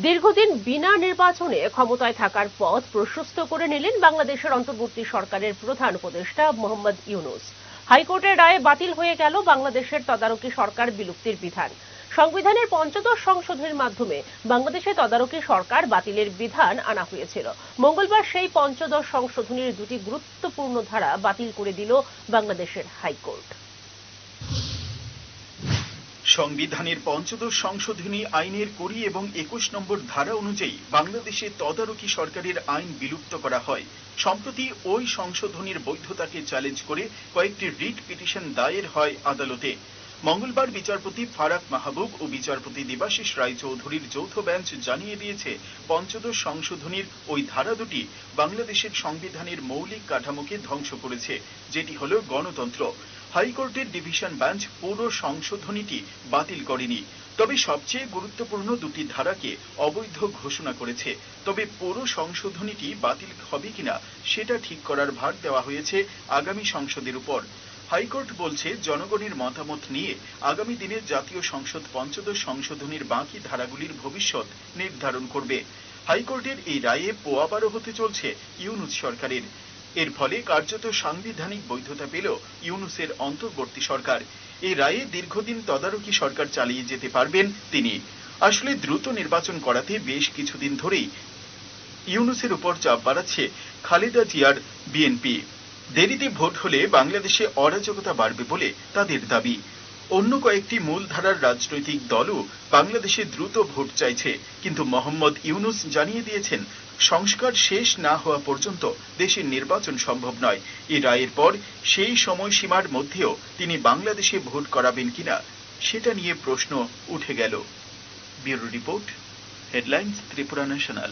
দীর্ঘদিন বিনা নির্বাচনে ক্ষমতায় থাকার পথ প্রশস্ত করে নিলেন বাংলাদেশের অন্তর্বর্তী সরকারের প্রধান উপদেষ্টা মোহাম্মদ ইউনূস। হাইকোর্টের রায়ে বাতিল হয়ে গেল বাংলাদেশের তদারকি সরকার বিলুপ্তির বিধান। সংবিধানের পঞ্চদশ সংশোধনীর মাধ্যমে বাংলাদেশে তদারকি সরকার বাতিলের বিধান আনা হয়েছিল। মঙ্গলবার সেই পঞ্চদশ সংশোধনীর দুটি গুরুত্বপূর্ণ ধারা বাতিল করে দিল বাংলাদেশের হাইকোর্ট। সংবিধানের পঞ্চদশ সংশোধনী আইনের 20 এবং 21 নম্বর ধারা অনুযায়ী বাংলাদেশে তদারকি সরকারের আইন বিলুপ্ত করা হয়। সম্প্রতি ওই সংশোধনীর বৈধতাকে চ্যালেঞ্জ করে কয়েকটি রিট পিটিশন দায়ের হয় আদালতে। মঙ্গলবার বিচারপতি ফারাক মাহবুব ও বিচারপতি দেবাশিস রায়চৌধুরীর যৌথ বেঞ্চ জানিয়ে দিয়েছে, পঞ্চদশ সংশোধনীর ওই ধারা দুটি বাংলাদেশের সংবিধানের মৌলিক কাঠামোকে ধ্বংস করেছে, যেটি হল গণতন্ত্র। হাইকোর্টের ডিভিশন বেঞ্চ পুরো সংশোধনীটি বাতিল করেনি, তবে সবচেয়ে গুরুত্বপূর্ণ দুটি ধারাকে অবৈধ ঘোষণা করেছে। তবে পুরো সংশোধনীটি বাতিল হবে কিনা সেটা ঠিক করার ভার দেওয়া হয়েছে আগামী সংসদের উপর। হাইকোর্ট বলছে, জনগণের মতামত নিয়ে আগামী দিনে জাতীয় সংসদ পঞ্চদশ সংশোধনীর বাকি ধারাগুলির ভবিষ্যৎ নির্ধারণ করবে। হাইকোর্টের এই রায়ে পোয়াবারও হতে চলছে ইউনূস সরকারের। এর ফলে কার্যত সাংবিধানিক বৈধতা পেল ইউনূসের অন্তর্বর্তী সরকার। এই রায়ে দীর্ঘদিন তদারকি সরকার চালিয়ে যেতে পারবেন তিনি। আসলে দ্রুত নির্বাচন করাতে বেশ কিছুদিন ধরেই ইউনূসের উপর চাপ বাড়াচ্ছে খালেদা জিয়ার বিএনপি। দেরিতে ভোট হলে বাংলাদেশে অরাজকতা বাড়বে বলে তাদের দাবি। অন্য কয়েকটি মূলধারার রাজনৈতিক দলও বাংলাদেশে দ্রুত ভোট চাইছে, কিন্তু মোহাম্মদ ইউনূস জানিয়ে দিয়েছেন, সংস্কার শেষ না হওয়া পর্যন্ত দেশের নির্বাচন সম্ভব নয়। এই রায়ের পর সেই সময়সীমার মধ্যেও তিনি বাংলাদেশে ভোট করাবেন কিনা সেটা নিয়ে প্রশ্ন উঠে গেল। Bureau report, headlines, Tripura national.